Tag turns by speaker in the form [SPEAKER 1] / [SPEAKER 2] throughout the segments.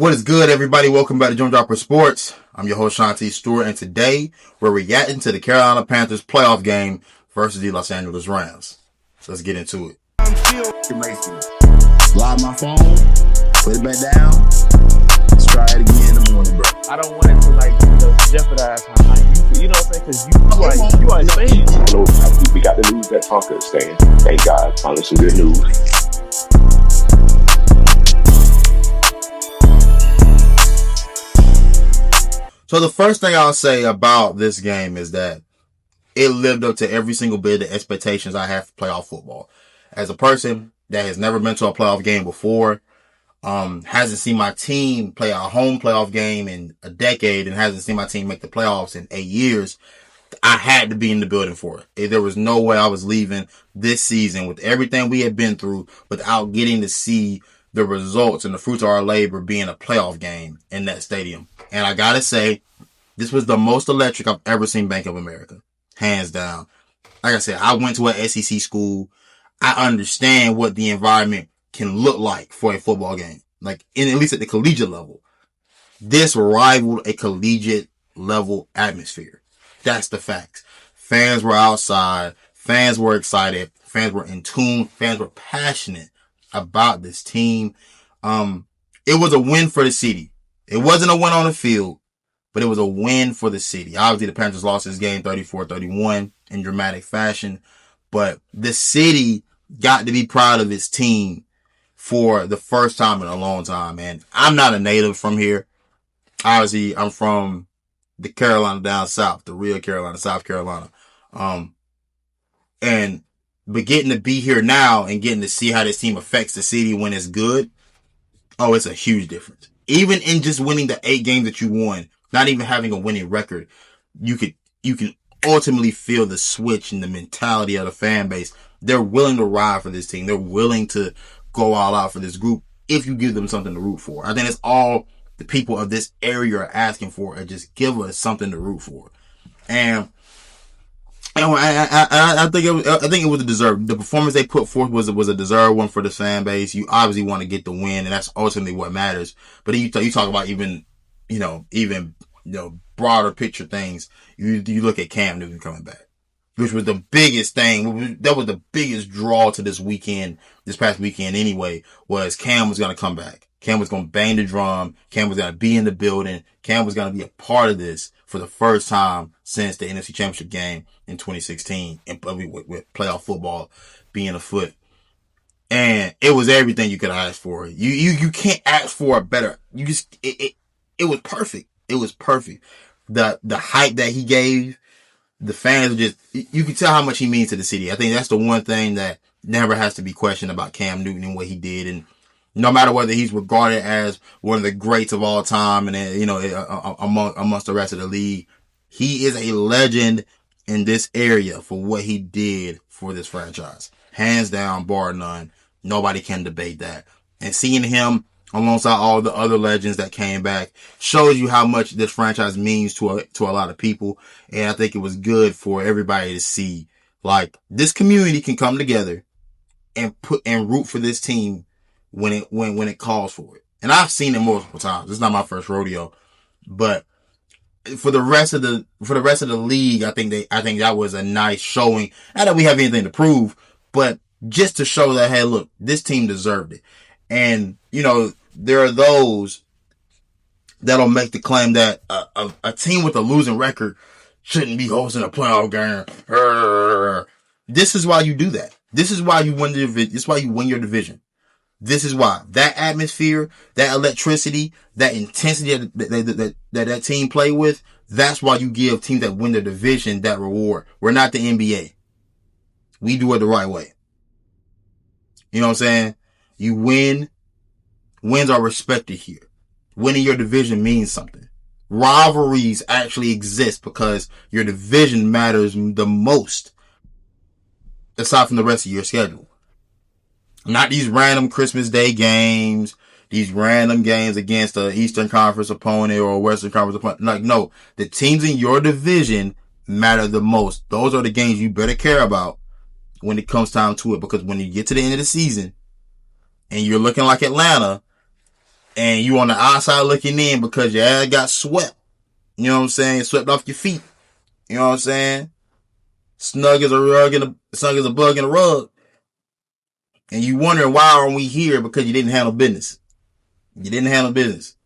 [SPEAKER 1] What is good, everybody? Welcome back to Jump Dropper Sports. I'm your host, Shanti Stewart, and today we're reacting to the Carolina Panthers playoff game versus the Los Angeles Rams. So let's get into it.
[SPEAKER 2] I'm still racing. Lock my phone, put it back down, let's try it again in the morning, bro.
[SPEAKER 3] I don't want it to jeopardize how you know what I'm saying? Because you are saying.
[SPEAKER 4] I know we got the news that Tonka is staying. Thank God, finally some good news.
[SPEAKER 1] So the first thing I'll say about this game is that it lived up to every single bit of the expectations I have for playoff football. As a person that has never been to a playoff game before, hasn't seen my team play a home playoff game in a decade, and hasn't seen my team make the playoffs in 8 years, I had to be in the building for it. There was no way I was leaving this season with everything we had been through without getting to see the results and the fruits of our labor being a playoff game in that stadium. And I gotta say, this was the most electric I've ever seen Bank of America. Hands down. Like I said, I went to an SEC school. I understand what the environment can look like for a football game. Like, at least at the collegiate level. This rivaled a collegiate level atmosphere. That's the facts. Fans were outside. Fans were excited. Fans were in tune. Fans were passionate about this team. It was a win for the city. It wasn't a win on the field, but it was a win for the city. Obviously, the Panthers lost this game 34-31 in dramatic fashion, but the city got to be proud of its team for the first time in a long time. And I'm not a native from here. Obviously, I'm from the Carolina down south, the real Carolina, South Carolina. But getting to be here now and getting to see how this team affects the city when it's good, it's a huge difference. Even in just winning the 8 games that you won, not even having a winning record, you can ultimately feel the switch in the mentality of the fan base. They're willing to ride for this team. They're willing to go all out for this group if you give them something to root for. I think that's all the people of this area are asking for, and just give us something to root for. And I think it was a deserved. The performance they put forth was a deserved one for the fan base. You obviously want to get the win, and that's ultimately what matters. But then you talk about even broader picture things. You look at Cam Newton coming back, which was the biggest thing. That was the biggest draw to this past weekend anyway, was Cam was going to come back. Cam was going to bang the drum. Cam was going to be in the building. Cam was going to be a part of this for the first time since the NFC Championship game in 2016, and with playoff football being afoot. And it was everything you could ask for. You can't ask for a better. It was perfect. It was perfect. The hype that he gave, the fans you can tell how much he means to the city. I think that's the one thing that never has to be questioned about Cam Newton and what he did. And no matter whether he's regarded as one of the greats of all time and, amongst the rest of the league, he is a legend in this area for what he did for this franchise. Hands down, bar none. Nobody can debate that. And seeing him alongside all the other legends that came back shows you how much this franchise means to a lot of people. And I think it was good for everybody to see, like, this community can come together and root for this team when it calls for it. And I've seen it multiple times. It's not my first rodeo, but for the rest of the league, I think that was a nice showing. Not that we have anything to prove, but just to show that, hey, look, this team deserved it. And, there are those that'll make the claim that a team with a losing record shouldn't be hosting a playoff game. This is why you do that. This is why you win the division. This is why you win your division. This is why. That atmosphere, that electricity, that intensity that team play with, that's why you give teams that win the division that reward. We're not the NBA. We do it the right way. You know what I'm saying? You win. Wins are respected here. Winning your division means something. Rivalries actually exist because your division matters the most, aside from the rest of your schedule. Not these random Christmas Day games, these random games against an Eastern Conference opponent or a Western Conference opponent. Like, no, the teams in your division matter the most. Those are the games you better care about when it comes time to it, because when you get to the end of the season and you're looking like Atlanta, and you on the outside looking in because your ass got swept. You know what I'm saying? Swept off your feet. You know what I'm saying? Snug as a bug in a rug. And you wondering why aren't we here because you didn't handle business. You didn't handle business.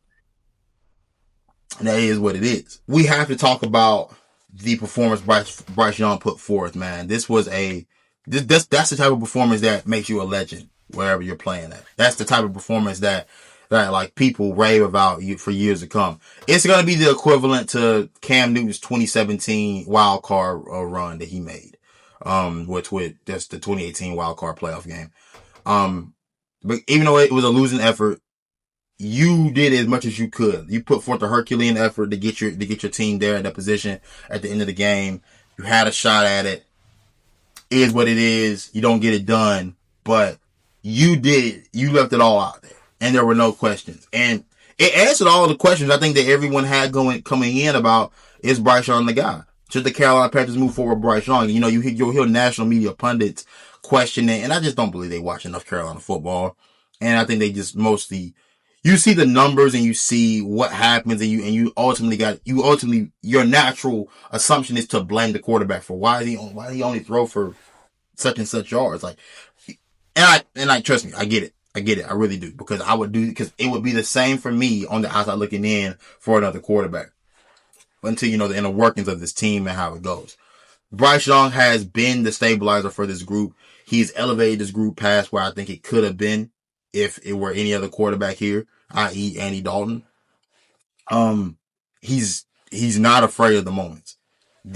[SPEAKER 1] And that is what it is. We have to talk about the performance Bryce Young put forth, man. That's the type of performance that makes you a legend wherever you're playing at. That's the type of performance that like people rave about you for years to come. It's going to be the equivalent to Cam Newton's 2017 wildcard run that he made, with just the 2018 wildcard playoff game. But even though it was a losing effort, you did as much as you could. You put forth a Herculean effort to get your team there at that position at the end of the game. You had a shot at it. It is what it is. You don't get it done, but you did. You left it all out there, and there were no questions. And it answered all the questions I think that everyone had coming in about, is Bryce Young the guy? Should the Carolina Panthers move forward with Bryce Young? You know, you'll hear national media pundits question it, and I just don't believe they watch enough Carolina football. And I think they just mostly, you see the numbers and you see what happens, and you ultimately your natural assumption is to blame the quarterback for why did he only throw for such and such yards. Like, and I trust me, I get it. I really do, because it would be the same for me on the outside looking in for another quarterback until you know the inner workings of this team and how it goes. Bryce Young has been the stabilizer for this group. He's elevated this group past where I think it could have been if it were any other quarterback here, i.e. Andy Dalton. He's not afraid of the moments.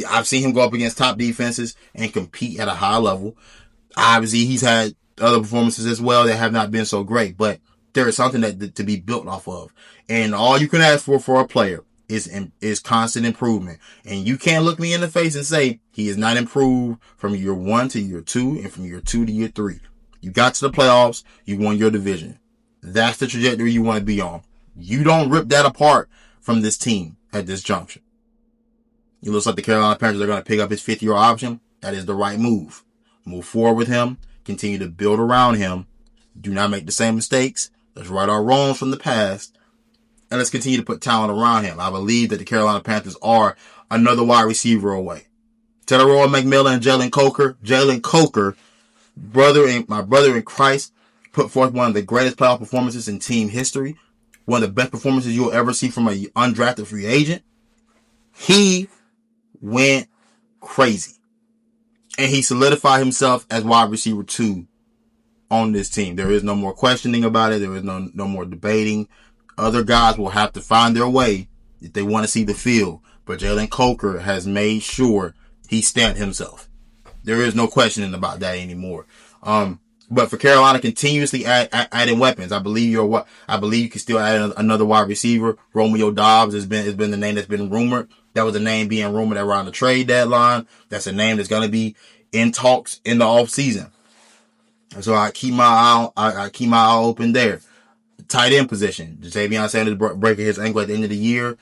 [SPEAKER 1] I've seen him go up against top defenses and compete at a high level. Obviously, he's had other performances as well that have not been so great, but there is something that to be built off of. And all you can ask for a player is constant improvement. And you can't look me in the face and say he is not improved from year 1 to year 2 and from year 2 to year 3. You got to the playoffs. You won your division. That's the trajectory you want to be on. You don't rip that apart from this team at this juncture. It looks like the Carolina Panthers are going to pick up his 5th-year option. That is the right move. Move forward with him. Continue to build around him. Do not make the same mistakes. Let's right our wrongs from the past. And let's continue to put talent around him. I believe that the Carolina Panthers are another wide receiver away. Teteroa McMillan and Jalen Coker, my brother in Christ, put forth one of the greatest playoff performances in team history. One of the best performances you'll ever see from an undrafted free agent. He went crazy. And he solidified himself as wide receiver 2 on this team. There is no more questioning about it. There is no more debating. Other guys will have to find their way if they want to see the field. But Jalen Coker has made sure he stamped himself. There is no questioning about that anymore. But for Carolina, continuously adding weapons. I believe you can still add another wide receiver. Romeo Doubs has been the name that's been rumored. That was a name being rumored around the trade deadline. That's a name that's going to be in talks in the off season. So I keep my eye open there. Tight end position. Xavier Sanders breaking his ankle at the end of the year.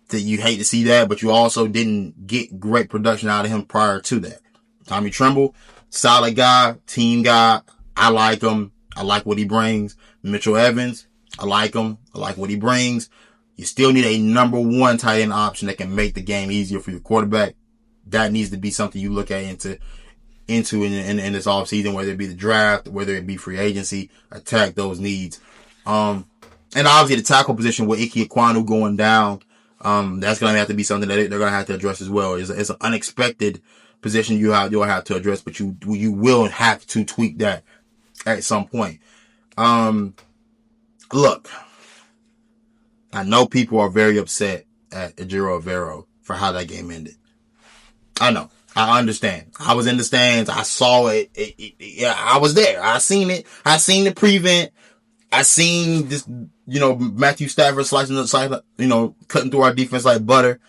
[SPEAKER 1] That you hate to see that, but you also didn't get great production out of him prior to that. Tommy Tremble, solid guy, team guy. I like him. I like what he brings. Mitchell Evans, I like him. I like what he brings. You still need a number 1 tight end option that can make the game easier for your quarterback. That needs to be something you look at into in this offseason, whether it be the draft, whether it be free agency, attack those needs. And obviously the tackle position with Ike Ekwonu going down, that's going to have to be something that they're going to have to address as well. It's an unexpected position you'll have to address, but you will have to tweak that at some point. Look, I know people are very upset at Ejiro Evero for how that game ended. I know. I understand. I was in the stands. I saw it. Yeah, I was there. I seen it. I seen the prevent. I seen this, Matthew Stafford cutting through our defense like butter.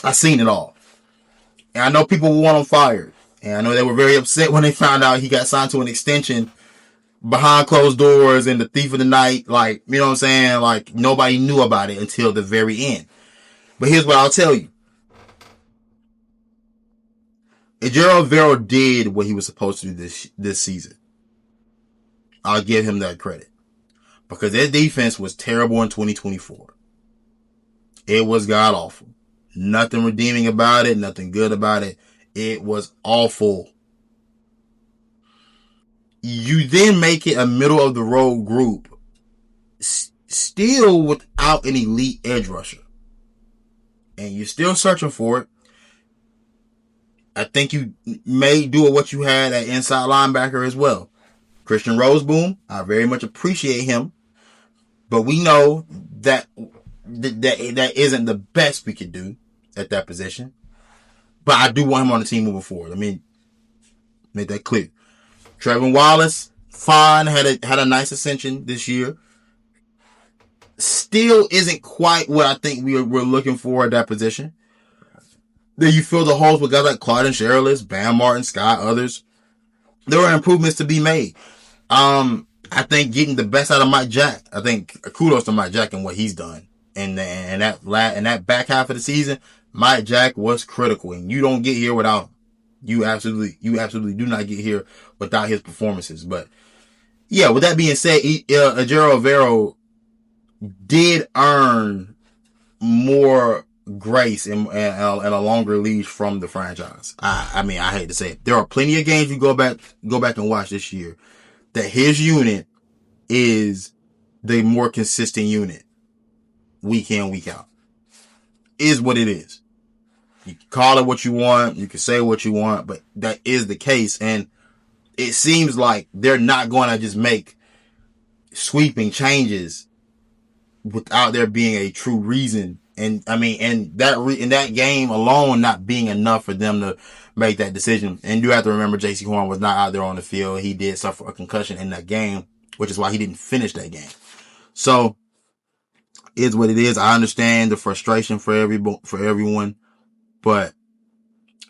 [SPEAKER 1] I seen it all. And I know people were on fire. And I know they were very upset when they found out he got signed to an extension behind closed doors and the thief of the night. Like, you know what I'm saying? Like, nobody knew about it until the very end. But here's what I'll tell you. Ejiro Evero did what he was supposed to do this season. I'll give him that credit. because their defense was terrible in 2024. It was god awful. Nothing redeeming about it. Nothing good about it. It was awful. You then make it a middle of the road group, still without an elite edge rusher. And you're still searching for it. I think you may do what you had at inside linebacker as well. Christian Roseboom, I very much appreciate him. But we know that isn't the best we could do at that position. But I do want him on the team moving forward. I mean, make that clear. Trevin Wallace, fine, had a nice ascension this year. Still isn't quite what I think we're looking for at that position. Then you fill the holes with guys like Claude and Sherrillis, Bam Martin, Scott, others. There are improvements to be made. I think getting the best out of Mike Jack. I think kudos to Mike Jack and what he's done. And that back half of the season, Mike Jack was critical, and you don't get here without him. You absolutely do not get here without his performances. But yeah, with that being said, Ejiro Evero did earn more grace and a longer leash from the franchise. I mean, I hate to say it. There are plenty of games you go back and watch this year that his unit is the more consistent unit week in, week out. Is what it is. You can call it what you want, you can say what you want, but that is the case. And it seems like they're not going to just make sweeping changes without there being a true reason. And I mean, and that game alone not being enough for them to make that decision. And you have to remember, J.C. Horn was not out there on the field. He did suffer a concussion in that game, which is why he didn't finish that game. So, is what it is. I understand the frustration for everyone, but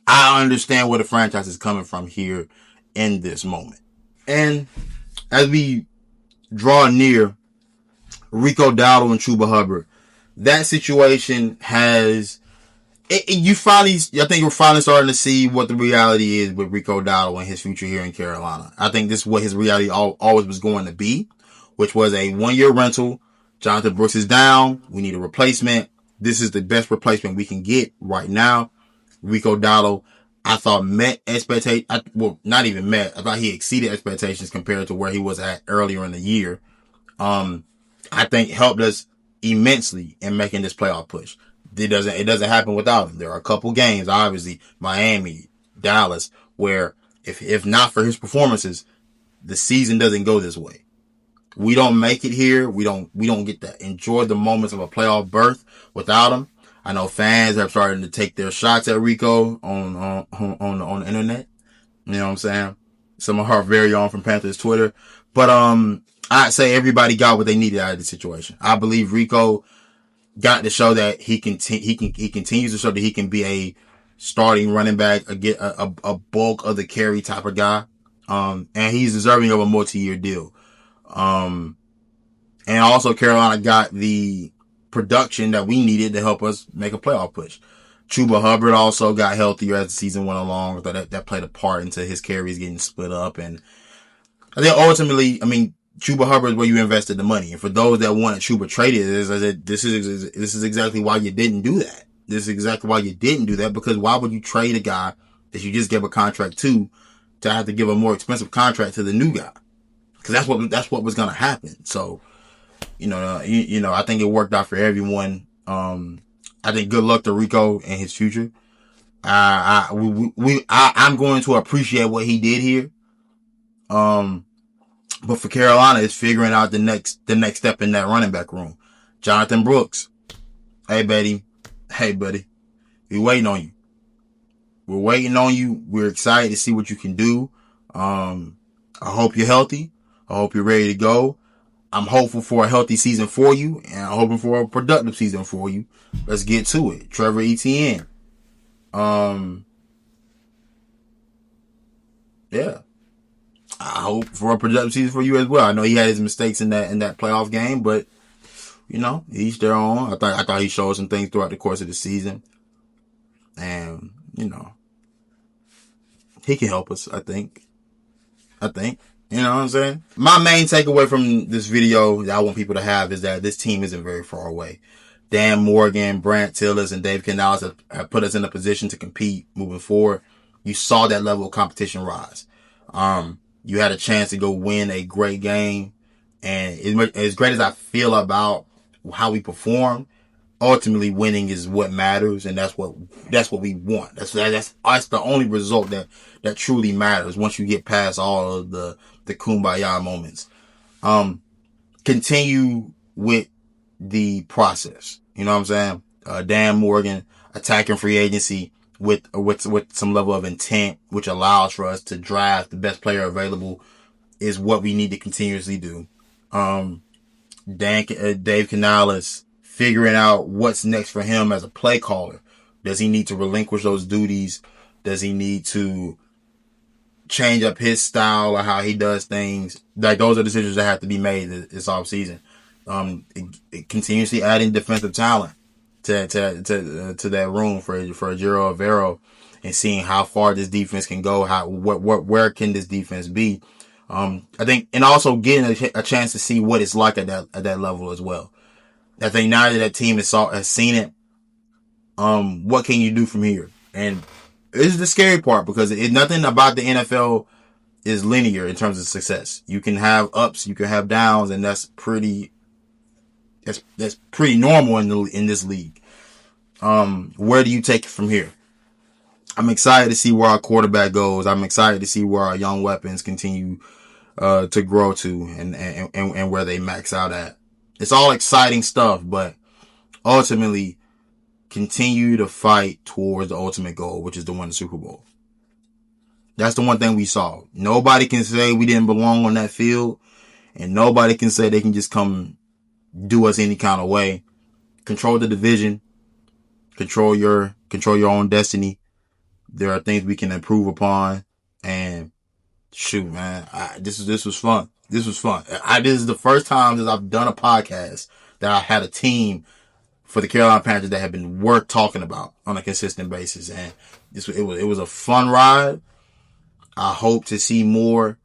[SPEAKER 1] I understand where the franchise is coming from here in this moment. And as we draw near Rico Dowdle and Chuba Hubbard, that situation has, I think we're finally starting to see what the reality is with Rico Dowdle and his future here in Carolina. I think this is what his reality always was going to be, which was a 1-year rental. Jonathan Brooks is down. We need a replacement. This is the best replacement we can get right now. Rico Dowdle, I thought met expectations. Well, not even met. I thought he exceeded expectations compared to where he was at earlier in the year. I think helped us immensely in making this playoff push. It doesn't happen without him. There are a couple games, obviously, Miami, Dallas, where if not for his performances, the season doesn't go this way. We don't make it here. We don't get to enjoy the moments of a playoff berth without him. I know fans have started to take their shots at Rico on the internet. You know what I'm saying? Some of our very own from Panthers Twitter. But I'd say everybody got what they needed out of the situation. I believe Rico got to show that he continues to show that he can be a starting running back, a bulk of the carry type of guy. And he's deserving of a multi-year deal. And also Carolina got the production that we needed to help us make a playoff push. Chuba Hubbard also got healthier as the season went along. So that played a part into his carries getting split up. And I think ultimately, I mean, Chuba Hubbard is where you invested the money. And for those that wanted Chuba traded, this is exactly why you didn't do that. This is exactly why you didn't do that, because why would you trade a guy that you just gave a contract to have to give a more expensive contract to the new guy? Because that's what was going to happen. So, I think it worked out for everyone. I think good luck to Rico and his future. I'm going to appreciate what he did here. But for Carolina, it's figuring out the next step in that running back room. Jonathan Brooks. Hey, buddy. We're waiting on you. We're waiting on you. We're excited to see what you can do. I hope you're healthy. I hope you're ready to go. I'm hopeful for a healthy season for you, and I'm hoping for a productive season for you. Let's get to it. Trevor Etienne. Yeah. I hope for a productive season for you as well. I know he had his mistakes in that playoff game, but each their own. I thought he showed some things throughout the course of the season, and he can help us. I think. You know what I'm saying? My main takeaway from this video that I want people to have is that this team isn't very far away. Dan Morgan, Brant Tillis, and Dave Canales have put us in a position to compete moving forward. You saw that level of competition rise. You had a chance to go win a great game. And as great as I feel about how we perform, ultimately winning is what matters, and that's what we want. That's the only result that truly matters once you get past all of the kumbaya moments. Continue with the process. You know what I'm saying? Dan Morgan attacking free agency with some level of intent, which allows for us to draft the best player available, is what we need to continuously do. Dave Canales figuring out what's next for him as a play caller. Does he need to relinquish those duties? Does he need to change up his style or how he does things? Like, those are decisions that have to be made this offseason. Continuously adding defensive talent to that room for Jiro Alvaro, and seeing how far this defense can go. Where can this defense be? I think, and also getting a chance to see what it's like at that level as well. I think now that team has seen it, what can you do from here? And this is the scary part, because nothing about the NFL is linear in terms of success. You can have ups, you can have downs, and that's pretty normal in this league. Where do you take it from here? I'm excited to see where our quarterback goes. I'm excited to see where our young weapons continue to grow to, and where they max out at. It's all exciting stuff, but ultimately continue to fight towards the ultimate goal, which is to win the Super Bowl. That's the one thing we saw. Nobody can say we didn't belong on that field, and nobody can say they can just come do us any kind of way. Control the division. Control your own destiny. There are things we can improve upon, and shoot, man, this was fun. This was fun. This is the first time that I've done a podcast that I had a team for the Carolina Panthers that have been worth talking about on a consistent basis, and it was a fun ride. I hope to see more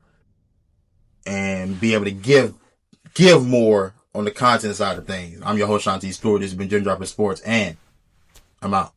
[SPEAKER 1] and be able to give more on the content side of things. I'm your host, Shanti Stewart. This has been Gym Dropper Sports, and I'm out.